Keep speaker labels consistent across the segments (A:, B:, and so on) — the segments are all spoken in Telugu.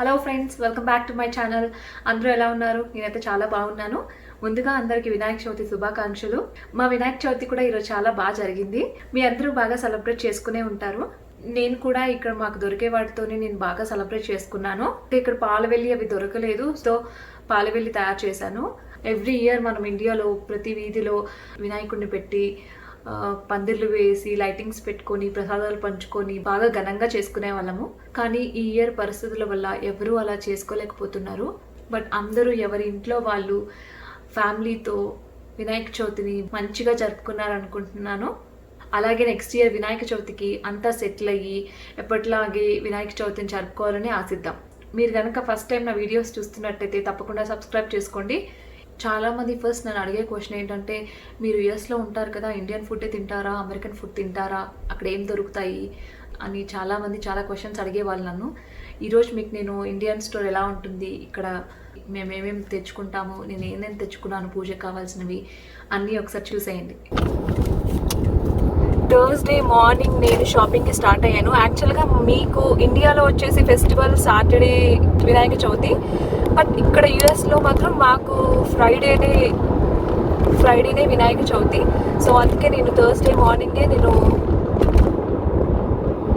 A: Hello friends, welcome back to my channel. అందరూ ఎలా ఉన్నారు? నేనైతే చాలా బాగున్నాను. ముందుగా అందరికీ వినాయక చవితి శుభాకాంక్షలు. మా వినాయక చవితి కూడా ఈరోజు చాలా బాగా జరిగింది. మీ అందరూ బాగా సెలబ్రేట్ చేసుకునే ఉంటారు. నేను కూడా ఇక్కడ మాకు దొరికే వాటితోనే నేను బాగా సెలబ్రేట్ చేసుకున్నాను. ఇక్కడ పాలవెల్లి అవి దొరకలేదు, సో పాలవెల్లి తయారు చేశాను. ఎవ్రీ ఇయర్ మనం ఇండియాలో ప్రతి వీధిలో వినాయకుడిని పెట్టి పందిర్లు వేసి లైటింగ్స్ పెట్టుకొని ప్రసాదాలు పంచుకొని బాగా ఘనంగా చేసుకునే వాళ్ళము. కానీ ఈ ఇయర్ పరిస్థితుల వల్ల ఎవరూ అలా చేసుకోలేకపోతున్నారు. బట్ అందరూ ఎవరి ఇంట్లో వాళ్ళు ఫ్యామిలీతో వినాయక చవితిని మంచిగా జరుపుకున్నారనుకుంటున్నాను. అలాగే నెక్స్ట్ ఇయర్ వినాయక చవితికి అంతా సెటిల్ అయ్యి ఎప్పటిలాగే వినాయక చవితిని జరుపుకోవాలని ఆశిద్దాం. మీరు కనుక ఫస్ట్ టైం నా వీడియోస్ చూస్తున్నట్టయితే తప్పకుండా సబ్స్క్రైబ్ చేసుకోండి. చాలామంది ఫస్ట్ నన్ను అడిగే క్వశ్చన్ ఏంటంటే, మీరు యూఎస్లో ఉంటారు కదా, ఇండియన్ ఫుడ్ తింటారా, అమెరికన్ ఫుడ్ తింటారా, అక్కడ ఏం దొరుకుతాయి అని చాలామంది చాలా క్వశ్చన్స్ అడిగేవాళ్ళు నన్ను. ఈరోజు మీకు నేను ఇండియన్ స్టోర్ ఎలా ఉంటుంది, ఇక్కడ మేము ఏమేమి తెచ్చుకుంటాము, నేను ఏమేమి తెచ్చుకున్నాను పూజకు కావాల్సినవి అన్నీ ఒకసారి చూసేయండి. థర్స్డే మార్నింగ్ నేను షాపింగ్కి స్టార్ట్ అయ్యాను. యాక్చువల్గా మీకు ఇండియాలో వచ్చేసి festival Saturday Vinayaka Chavithi, but ఇక్కడ యూఎస్లో మాత్రం మాకు ఫ్రైడేనే వినాయక చవితి. సో అందుకే నేను థర్స్డే మార్నింగే నేను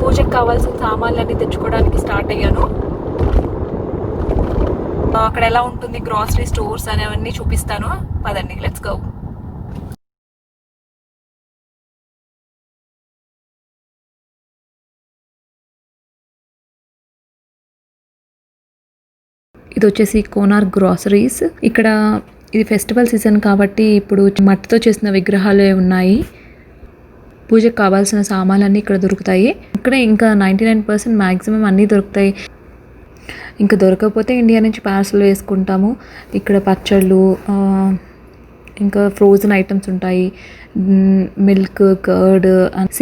A: పూజకు కావాల్సిన సామాన్లన్నీ తెచ్చుకోవడానికి స్టార్ట్ అయ్యాను. అక్కడ ఎలా ఉంటుంది గ్రాసరీ స్టోర్స్ అనేవన్నీ చూపిస్తాను, పదండి, లెట్స్ గో. ఇది వచ్చేసి కోనార్ గ్రాసరీస్. ఇక్కడ ఇది ఫెస్టివల్ సీజన్ కాబట్టి ఇప్పుడు మట్టితో చేసిన విగ్రహాలే ఉన్నాయి. పూజకు కావాల్సిన సామాన్లన్నీ ఇక్కడ దొరుకుతాయి. ఇక్కడ ఇంకా 99% మ్యాక్సిమం అన్నీ దొరుకుతాయి. ఇంకా దొరకకపోతే ఇండియా నుంచి పార్సల్ వేసుకుంటాము. ఇక్కడ పచ్చళ్ళు, ఇంకా ఫ్రోజన్ ఐటమ్స్ ఉంటాయి, మిల్క్, కర్డ్.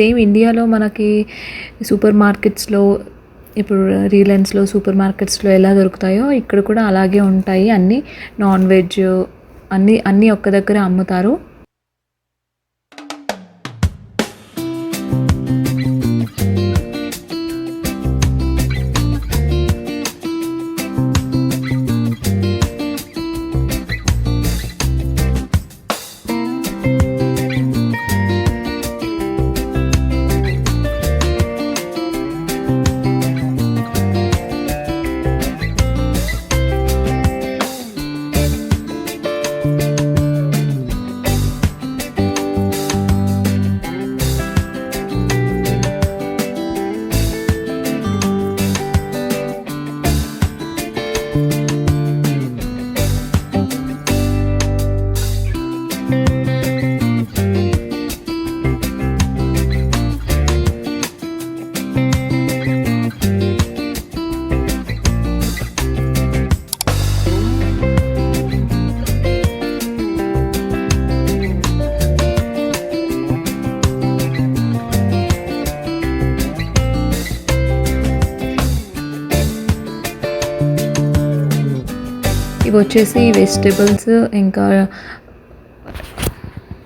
A: సేమ్ ఇండియాలో మనకి సూపర్ మార్కెట్స్లో, ఇప్పుడు రిలయన్స్లో సూపర్ మార్కెట్స్లో ఎలా దొరుకుతాయో ఇక్కడ కూడా అలాగే ఉంటాయి. అన్నీ నాన్ వెజ్ అన్నీ ఒక్క దగ్గర అమ్ముతారు. ఇవి వచ్చేసి వెజిటేబుల్స్, ఇంకా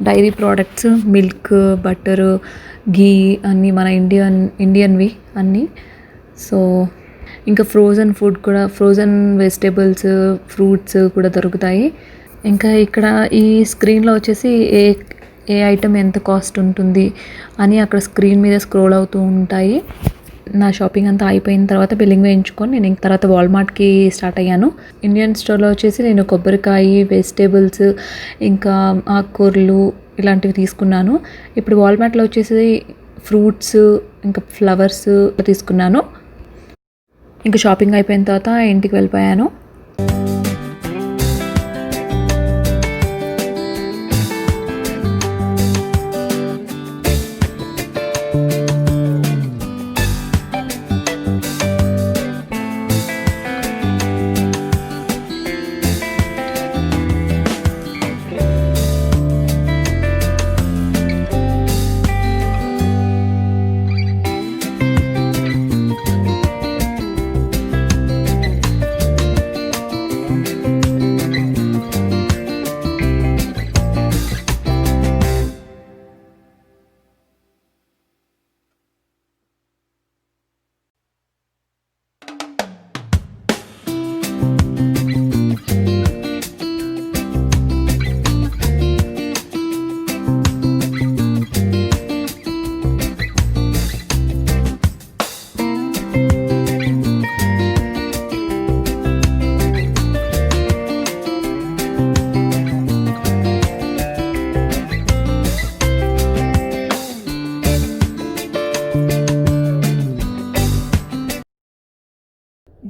A: డైరీ ప్రోడక్ట్స్, మిల్క్, బటర్, ఘీ అన్నీ మన ఇండియన్వి అన్నీ. సో ఇంకా ఫ్రోజన్ ఫుడ్ కూడా, ఫ్రోజన్ వెజిటేబుల్స్, ఫ్రూట్స్ కూడా దొరుకుతాయి. ఇంకా ఇక్కడ ఈ స్క్రీన్లో వచ్చేసి ఏ ఐటమ్ ఎంత కాస్ట్ ఉంటుంది అని అక్కడ స్క్రీన్ మీద స్క్రోల్ అవుతూ ఉంటాయి. నా షాపింగ్ అంతా అయిపోయిన తర్వాత బిల్లింగ్ వేయించుకొని నేను తర్వాత వాల్మార్ట్కి స్టార్ట్ అయ్యాను. ఇండియన్ స్టోర్లో వచ్చేసి నేను కొబ్బరికాయ, వెజిటేబుల్స్, ఇంకా ఆకుకూరలు ఇలాంటివి తీసుకున్నాను. ఇప్పుడు వాల్మార్ట్లో వచ్చేసి ఫ్రూట్స్, ఇంకా ఫ్లవర్స్ తీసుకున్నాను. ఇంకా షాపింగ్ అయిపోయిన తర్వాత ఇంటికి వెళ్ళిపోయాను.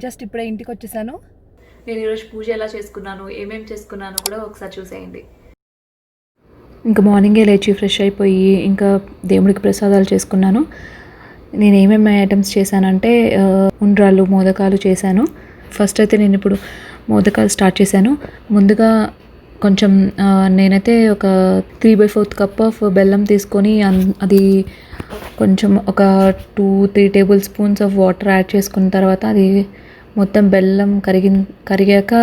A: జస్ట్ ఇప్పుడే ఇంటికి వచ్చేసాను. నేను ఈరోజు పూజ ఎలా చేసుకున్నాను, ఏమేమి చేసుకున్నాను కూడా ఒకసారి చూసేయండి. ఇంకా మార్నింగే లేచి ఫ్రెష్ అయిపోయి ఇంకా దేవుడికి ప్రసాదాలు చేసుకున్నాను. నేను ఏమేమి ఐటమ్స్ చేశానంటే ఉండ్రాళ్ళు, మోదకాలు చేశాను. ఫస్ట్ అయితే నేను ఇప్పుడు మోదకాలు స్టార్ట్ చేశాను. ముందుగా కొంచెం నేనైతే ఒక 3/4 కప్ ఆఫ్ బెల్లం తీసుకొని అది కొంచెం ఒక 2-3 table spoons of water add చేసుకున్న తర్వాత అది మొత్తం బెల్లం కరిగాక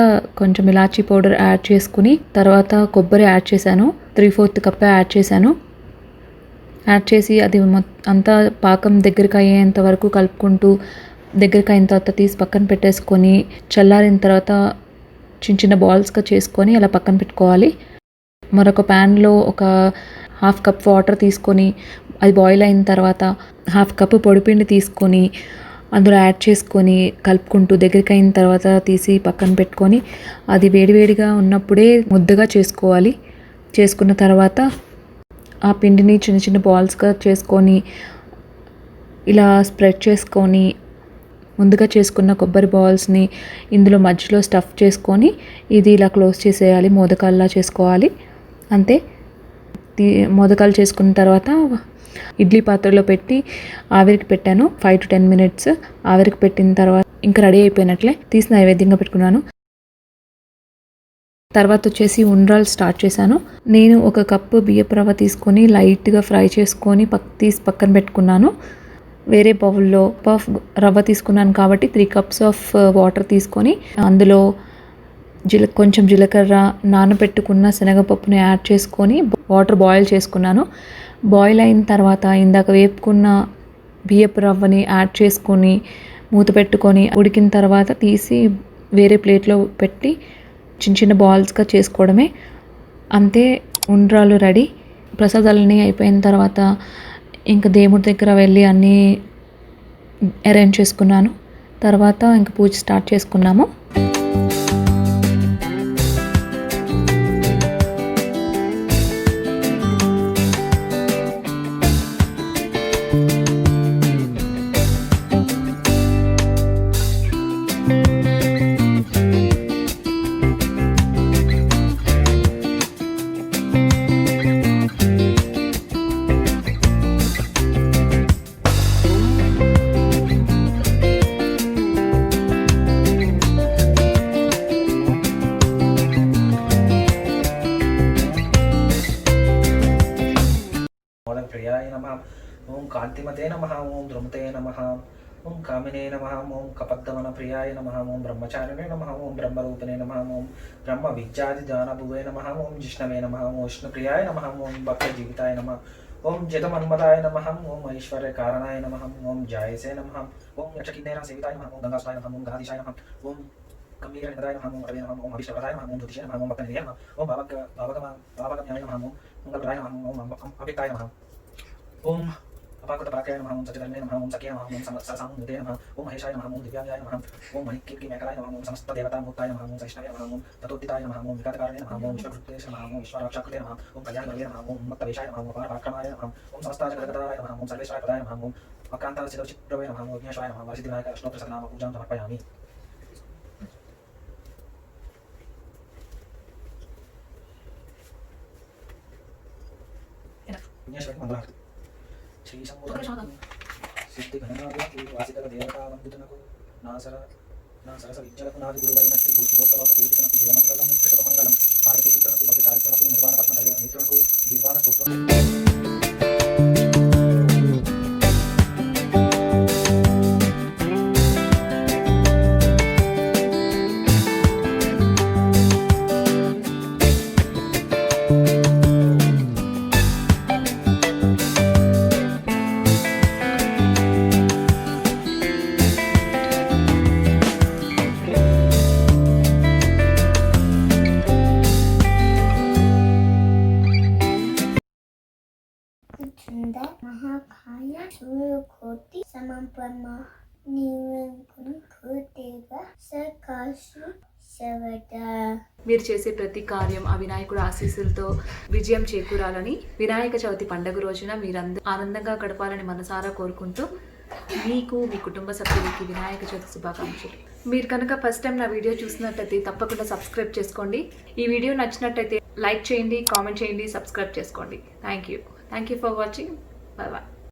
A: కొంచెం ఇలాచీ పౌడర్ యాడ్ చేసుకుని తర్వాత కొబ్బరి యాడ్ చేశాను. 3/4 కప్ యాడ్ చేశాను. యాడ్ చేసి అది అంతా పాకం దగ్గరికి అయ్యేంత వరకు కలుపుకుంటూ దగ్గరికి అయిన తర్వాత తీసి పక్కన పెట్టేసుకొని చల్లారిన తర్వాత చిన్న చిన్న బాల్స్గా చేసుకొని అలా పక్కన పెట్టుకోవాలి. మరొక ప్యాన్లో ఒక 1/2 కప్ వాటర్ తీసుకొని అది బాయిల్ అయిన తర్వాత 1/2 కప్ పొడిపిండి తీసుకొని అందులో యాడ్ చేసుకొని కలుపుకుంటూ దగ్గరికి అయిన తర్వాత తీసి పక్కన పెట్టుకొని అది వేడివేడిగా ఉన్నప్పుడే ముద్దగా చేసుకోవాలి. చేసుకున్న తర్వాత ఆ పిండిని చిన్న చిన్న బాల్స్గా చేసుకొని ఇలా స్ప్రెడ్ చేసుకొని ముందుగా చేసుకున్న కొబ్బరి బాల్స్ని ఇందులో మధ్యలో స్టఫ్ చేసుకొని ఇది ఇలా క్లోజ్ చేసేయాలి. మోదకాల్లా చేసుకోవాలి. అంతే. మోదకాలు చేసుకున్న తర్వాత ఇడ్లీ పాత్రలో పెట్టి ఆవిరికి పెట్టాను. 5 to 10 minutes ఆవిరికి పెట్టిన తర్వాత ఇంకా రెడీ అయిపోయినట్లే తీసి నైవేద్యంగా పెట్టుకున్నాను. తర్వాత వచ్చేసి ఉండ్రాలు స్టార్ట్ చేశాను. నేను 1 కప్పు బియ్యపు రవ్వ తీసుకొని లైట్గా ఫ్రై చేసుకొని తీసి పక్కన పెట్టుకున్నాను. వేరే బౌల్లో రవ్వ తీసుకున్నాను కాబట్టి 3 cups ఆఫ్ వాటర్ తీసుకొని అందులో కొంచెం జీలకర్ర, నానబెట్టుకున్న శనగపప్పుని యాడ్ చేసుకొని వాటర్ బాయిల్ చేసుకున్నాను. బాయిల్ అయిన తర్వాత ఇందాక వేపుకున్న బియ్యపు రవ్వని యాడ్ చేసుకొని మూత పెట్టుకొని ఉడికిన తర్వాత తీసి వేరే ప్లేట్లో పెట్టి చిన్న చిన్న బాల్స్గా చేసుకోవడమే. అంతే, ఉండ్రాలు రెడీ. ప్రసాదాలన్నీ అయిపోయిన తర్వాత ఇంకా దేవుడి దగ్గర వెళ్ళి అన్నీ అరేంజ్ చేసుకున్నాను. తర్వాత ఇంకా పూజ స్టార్ట్ చేసుకున్నాము.
B: प्रियाय नमः। ओम कांतिमते नमः। ओम ध्रुमते नमः। ओम कामिने नमः। ओम कपद्दमन प्रियाय नमः। ओम ब्रह्मचारिणे नमः। ओम ब्रह्मरूपिणे नमः। ओम ब्रह्म विद्यादिदानभुवे नमः। ओम जिष्णवे नमः। ओम विष्णुप्रियाय नमः। ओम भक्तजीविताय नमः। ओम जतमन्मदाय नमः। ओम ऐश्वर्यकारणाय नमः। ओम जायसे नमः। ओम यक्षकिन्नेर सेविताय नमः। ओम गंगास्वाय नमः। ओम गणाधीशाय नमः। ओम गंभीरनिदाय नमः। ओम रवे नमः। ओम अभिषेकाय नमः। ओम ज्योतिषे नमः। ओम भक्तनिधये नमः। ओम भावगम्याय नमः। ओम मंगलप्राय नमः। ओम अभिक्ताय नमः। ओम अपाकृतपराक्रय नमः। ओम सचिधर्मे नमः। ओम सख्ये नमः। ओम सरसामुदे नमः। ओम महेशाय नमः। ओम दिव्याय नमः। ओम मणिकीर्तिमेकलाय नमः। ओम समस्त देवता मुक्ताय नमः। ओम सहिष्णवे नमः। ओम ततोदिताय नमः। ओम विघातकारणे नमः। ओम विश्वकृतेश नमः। ओम ईश्वराक्षाकृते नमः। ओम कल्याणगवे नमः। ओम भक्तवेशाय नमः। ओम अपारपराक्रमाय नमः। ओम समस्ताजगद्गताय नमः। ओम सर्वेश्वराय प्रदाय नमः। ओम अक्रान्ताचित्रचित्रवे नमः। ओम विघ्नेश्वराय नमः। वरसिद्धिविनायक अष्टोत्तर शतनाम पूजां समर्पयामि। विघ्नेश्वराय मंगलारति। श्री सिद्धि गणनाथी वासितक देवतावंदितनकु नासरस विज्जलकु नादि गुरुवैनक्ति भूतलोक पूजितनकु जयमंगलम नित्यशतमंगलम पार्वती पुत्रनकु भक्ति चारित्रनकु निर्वाण पद्म दय नेत्रनकु दीवान स्तोत्रनकु।
C: महाकाय सूर्यकोटि समप्रभ निर्विघ्नं कुरुदेव सर्वकार्येषु सर्वदा।
A: మీరు చేసే ప్రతి కార్యం ఆ వినాయకుడు ఆశీస్సులతో విజయం చేకూరాలని, వినాయక చవితి పండుగ రోజున మీరందరూ ఆనందంగా గడపాలని మనసారా కోరుకుంటూ మీకు మీ కుటుంబ సభ్యులకి వినాయక చవితి శుభాకాంక్షలు. మీరు కనుక ఫస్ట్ టైం నా వీడియో చూసినట్టయితే తప్పకుండా సబ్స్క్రైబ్ చేసుకోండి. ఈ వీడియో నచ్చినట్టయితే లైక్ చేయండి, కామెంట్ చేయండి, సబ్స్క్రైబ్ చేసుకోండి. Thank you for watching. Bye.